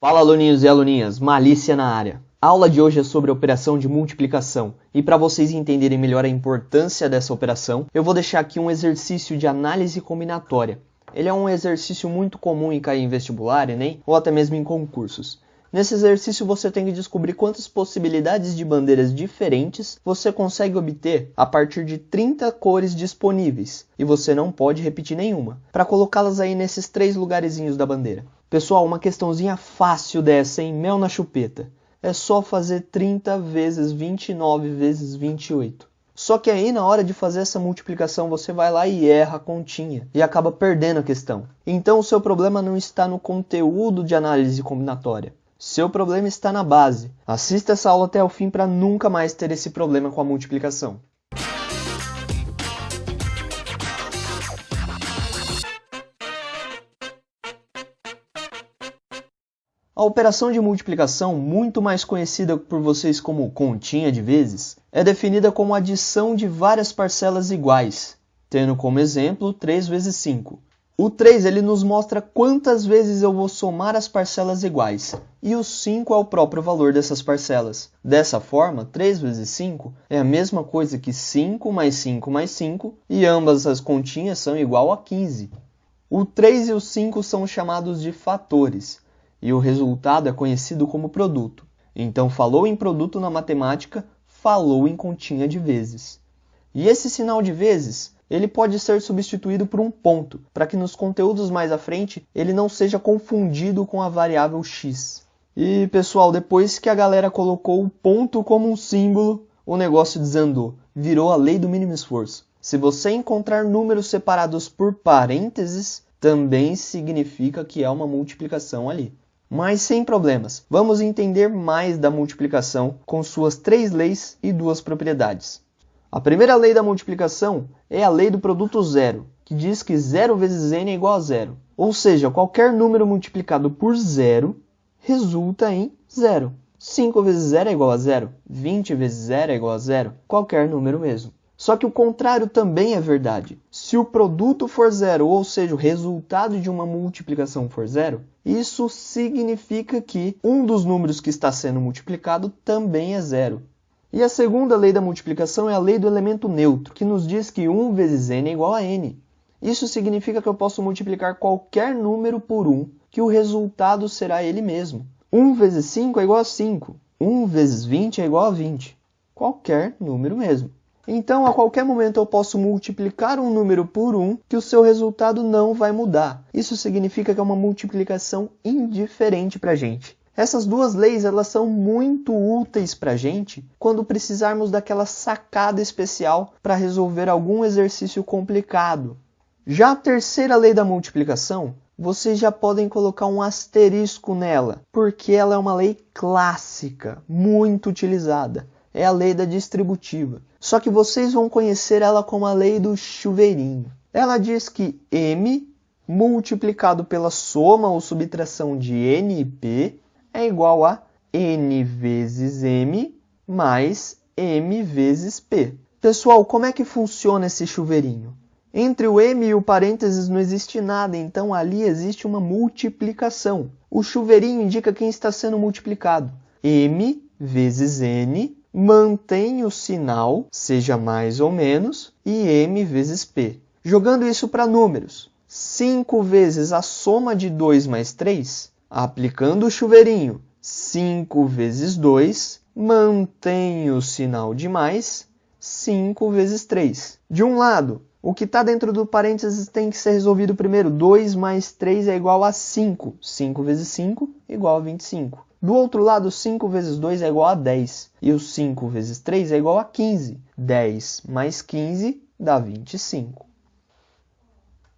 Fala, aluninhos e aluninhas, malícia na área. A aula de hoje é sobre a operação de multiplicação e para vocês entenderem melhor a importância dessa operação, eu vou deixar aqui um exercício de análise combinatória. Ele é um exercício muito comum em cair em vestibular, Enem, ou até mesmo em concursos. Nesse exercício você tem que descobrir quantas possibilidades de bandeiras diferentes você consegue obter a partir de 30 cores disponíveis, e você não pode repetir nenhuma, para colocá-las aí nesses 3 lugarzinhos da bandeira. Pessoal, uma questãozinha fácil dessa, hein? Mel na chupeta. É só fazer 30 vezes 29 vezes 28. Só que aí na hora de fazer essa multiplicação você vai lá e erra a continha e acaba perdendo a questão. Então o seu problema não está no conteúdo de análise combinatória. Seu problema está na base. Assista essa aula até o fim para nunca mais ter esse problema com a multiplicação. A operação de multiplicação, muito mais conhecida por vocês como continha de vezes, é definida como adição de várias parcelas iguais, tendo como exemplo 3 vezes 5. O 3 ele nos mostra quantas vezes eu vou somar as parcelas iguais, e o 5 é o próprio valor dessas parcelas. Dessa forma, 3 vezes 5 é a mesma coisa que 5 mais 5 mais 5, e ambas as continhas são igual a 15. O 3 e o 5 são chamados de fatores, e o resultado é conhecido como produto. Então, falou em produto na matemática, falou em continha de vezes. E esse sinal de vezes, ele pode ser substituído por um ponto, para que nos conteúdos mais à frente ele não seja confundido com a variável x. E pessoal, depois que a galera colocou o ponto como um símbolo, o negócio desandou, virou a lei do mínimo esforço. Se você encontrar números separados por parênteses, também significa que é uma multiplicação ali. Mas sem problemas, vamos entender mais da multiplicação com suas 3 leis e 2 propriedades. A primeira lei da multiplicação é a lei do produto zero, que diz que 0 vezes n é igual a 0. Ou seja, qualquer número multiplicado por 0 resulta em 0. 5 vezes 0 é igual a 0, 20 vezes 0 é igual a 0, qualquer número mesmo. Só que o contrário também é verdade. Se o produto for 0, ou seja, o resultado de uma multiplicação for 0, isso significa que um dos números que está sendo multiplicado também é 0. E a segunda lei da multiplicação é a lei do elemento neutro, que nos diz que 1 vezes n é igual a n. Isso significa que eu posso multiplicar qualquer número por 1, que o resultado será ele mesmo. 1 vezes 5 é igual a 5. 1 vezes 20 é igual a 20. Qualquer número mesmo. Então, a qualquer momento eu posso multiplicar um número por 1 que o seu resultado não vai mudar. Isso significa que é uma multiplicação indiferente para a gente. Essas 2 leis elas são muito úteis para a gente quando precisarmos daquela sacada especial para resolver algum exercício complicado. Já a terceira lei da multiplicação, vocês já podem colocar um asterisco nela, porque ela é uma lei clássica, muito utilizada. É a lei da distributiva. Só que vocês vão conhecer ela como a lei do chuveirinho. Ela diz que m multiplicado pela soma ou subtração de n e p é igual a n vezes m mais m vezes p. Pessoal, como é que funciona esse chuveirinho? Entre o m e o parênteses não existe nada, então ali existe uma multiplicação. O chuveirinho indica quem está sendo multiplicado. M vezes n mantém o sinal, seja mais ou menos, e m vezes p. Jogando isso para números, 5 vezes a soma de 2 mais 3, aplicando o chuveirinho, 5 vezes 2, mantém o sinal de mais, 5 vezes 3. De um lado, o que está dentro do parênteses tem que ser resolvido primeiro. 2 mais 3 é igual a 5. 5 vezes 5 é igual a 25. Do outro lado, 5 vezes 2 é igual a 10. E o 5 vezes 3 é igual a 15. 10 mais 15 dá 25.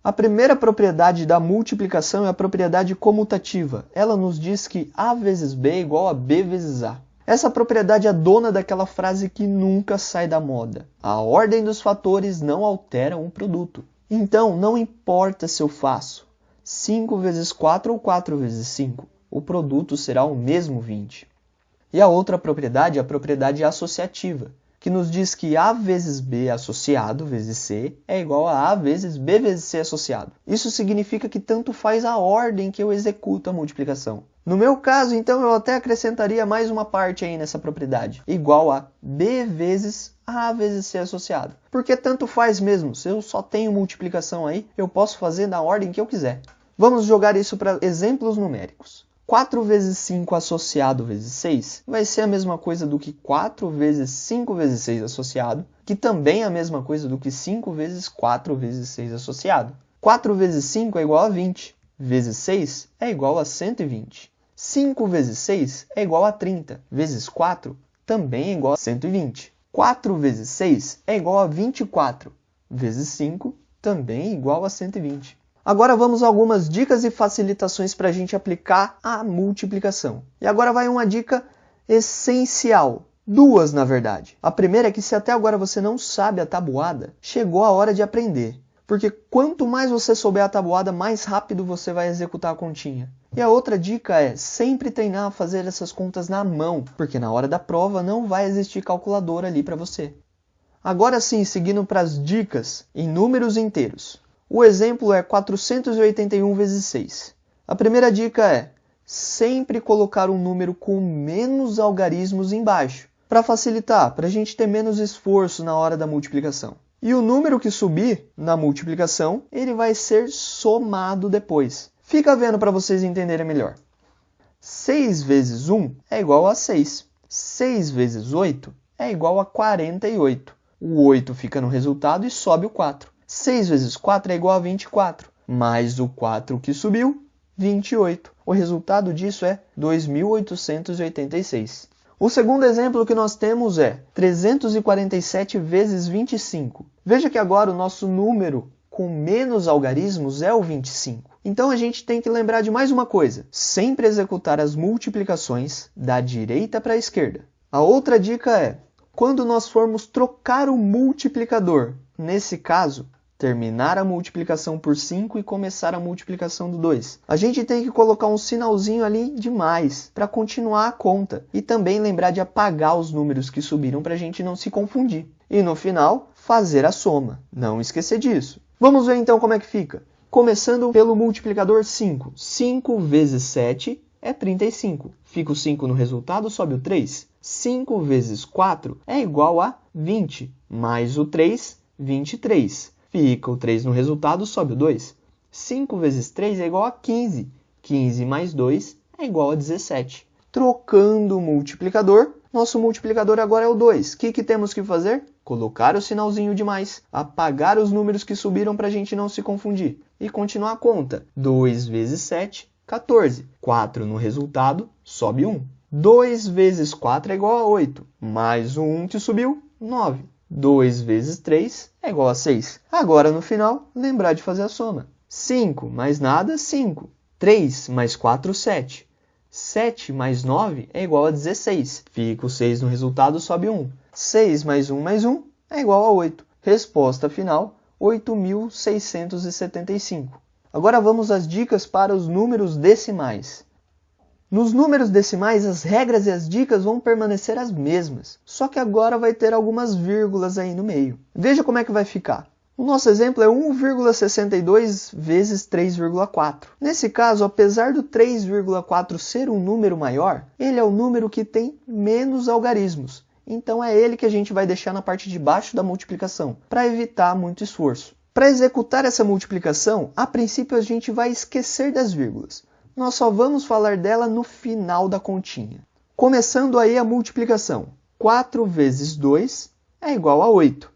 A primeira propriedade da multiplicação é a propriedade comutativa. Ela nos diz que A vezes B é igual a B vezes A. Essa propriedade é dona daquela frase que nunca sai da moda. A ordem dos fatores não altera um produto. Então, não importa se eu faço 5 vezes 4 ou 4 vezes 5. O produto será o mesmo 20. E a outra propriedade é a propriedade associativa, que nos diz que A vezes B associado vezes C é igual a A vezes B vezes C associado. Isso significa que tanto faz a ordem que eu executo a multiplicação. No meu caso, então, eu até acrescentaria mais uma parte aí nessa propriedade, igual a B vezes A vezes C associado. Porque tanto faz mesmo, se eu só tenho multiplicação aí, eu posso fazer na ordem que eu quiser. Vamos jogar isso para exemplos numéricos. 4 vezes 5 associado vezes 6 vai ser a mesma coisa do que 4 vezes 5 vezes 6 associado, que também é a mesma coisa do que 5 vezes 4 vezes 6 associado. 4 vezes 5 é igual a 20, vezes 6 é igual a 120. 5 vezes 6 é igual a 30, vezes 4 também é igual a 120. 4 vezes 6 é igual a 24, vezes 5 também é igual a 120. Agora vamos a algumas dicas e facilitações para a gente aplicar a multiplicação. E agora vai uma dica essencial. Duas, na verdade. A primeira é que se até agora você não sabe a tabuada, chegou a hora de aprender. Porque quanto mais você souber a tabuada, mais rápido você vai executar a continha. E a outra dica é sempre treinar a fazer essas contas na mão, porque na hora da prova não vai existir calculadora ali para você. Agora sim, seguindo para as dicas em números inteiros. O exemplo é 481 vezes 6. A primeira dica é sempre colocar um número com menos algarismos embaixo, para facilitar, para a gente ter menos esforço na hora da multiplicação. E o número que subir na multiplicação, ele vai ser somado depois. Fica vendo para vocês entenderem melhor. 6 vezes 1 é igual a 6. 6 vezes 8 é igual a 48. O 8 fica no resultado e sobe o 4. 6 vezes 4 é igual a 24, mais o 4 que subiu, 28. O resultado disso é 2.886. O segundo exemplo que nós temos é 347 vezes 25. Veja que agora o nosso número com menos algarismos é o 25. Então a gente tem que lembrar de mais uma coisa, sempre executar as multiplicações da direita para a esquerda. A outra dica é, quando nós formos trocar o multiplicador, nesse caso, terminar a multiplicação por 5 e começar a multiplicação do 2. A gente tem que colocar um sinalzinho ali de mais para continuar a conta. E também lembrar de apagar os números que subiram para a gente não se confundir. E no final, fazer a soma. Não esquecer disso. Vamos ver então como é que fica. Começando pelo multiplicador 5. 5 vezes 7 é 35. Fica o 5 no resultado, sobe o 3. 5 vezes 4 é igual a 20. Mais o 3, 23. Fica o 3 no resultado, sobe o 2. 5 vezes 3 é igual a 15. 15 mais 2 é igual a 17. Trocando o multiplicador, nosso multiplicador agora é o 2. O que temos que fazer? Colocar o sinalzinho de mais. Apagar os números que subiram para a gente não se confundir. E continuar a conta. 2 vezes 7, 14. 4 no resultado, sobe 1. 2 vezes 4 é igual a 8. Mais o 1 que subiu, 9. 2 vezes 3 é igual a 6. Agora, no final, lembrar de fazer a soma. 5 mais nada, 5. 3 mais 4, 7. 7 mais 9 é igual a 16. Fica o 6 no resultado, sobe 1. 6 mais 1 é igual a 8. Resposta final, 8.675. Agora vamos às dicas para os números decimais. Nos números decimais, as regras e as dicas vão permanecer as mesmas, só que agora vai ter algumas vírgulas aí no meio. Veja como é que vai ficar. O nosso exemplo é 1,62 vezes 3,4. Nesse caso, apesar do 3,4 ser um número maior, ele é o número que tem menos algarismos. Então é ele que a gente vai deixar na parte de baixo da multiplicação, para evitar muito esforço. Para executar essa multiplicação, a princípio a gente vai esquecer das vírgulas. Nós só vamos falar dela no final da continha. Começando aí a multiplicação. 4 vezes 2 é igual a 8.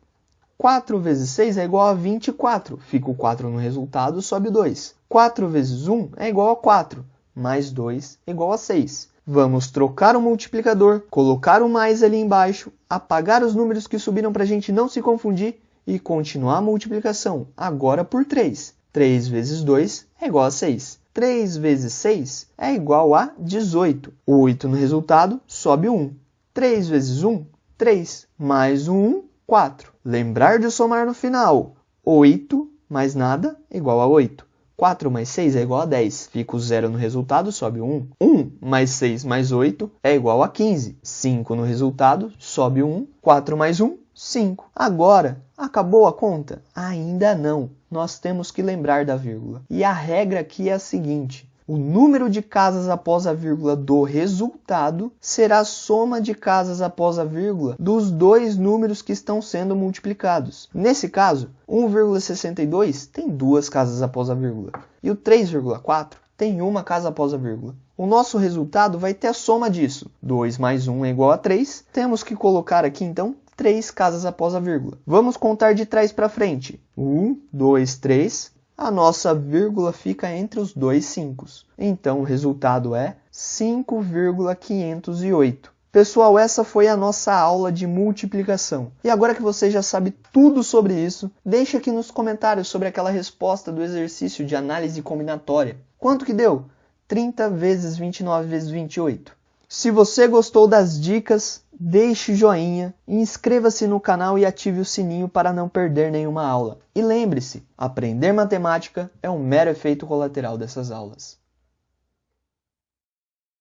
4 vezes 6 é igual a 24. Fica o 4 no resultado, sobe o 2. 4 vezes 1 é igual a 4. Mais 2 é igual a 6. Vamos trocar o multiplicador, colocar o mais ali embaixo, apagar os números que subiram para a gente não se confundir e continuar a multiplicação, agora por 3. 3 vezes 2 é igual a 6. 3 vezes 6 é igual a 18. 8 no resultado, sobe 1. 3 vezes 1, 3. Mais o 1, 4. Lembrar de somar no final. 8 mais nada igual a 8. 4 mais 6 é igual a 10. Fica o 0 no resultado, sobe o 1. 1 mais 6 mais 8 é igual a 15. 5 no resultado, sobe o 1. 4 mais 1, 5. Agora, acabou a conta? Ainda não. Nós temos que lembrar da vírgula. E a regra aqui é a seguinte: o número de casas após a vírgula do resultado será a soma de casas após a vírgula dos dois números que estão sendo multiplicados. Nesse caso, 1,62 tem duas casas após a vírgula e o 3,4 tem uma casa após a vírgula. O nosso resultado vai ter a soma disso. 2 mais 1 é igual a 3. Temos que colocar aqui, então, 3 casas após a vírgula. Vamos contar de trás para frente. 1, 2, 3. A nossa vírgula fica entre os dois 5. Então, o resultado é 5,508. Pessoal, essa foi a nossa aula de multiplicação. E agora que você já sabe tudo sobre isso, deixa aqui nos comentários sobre aquela resposta do exercício de análise combinatória. Quanto que deu? 30 vezes 29 vezes 28. Se você gostou das dicas, deixe joinha, inscreva-se no canal e ative o sininho para não perder nenhuma aula. E lembre-se, aprender matemática é um mero efeito colateral dessas aulas.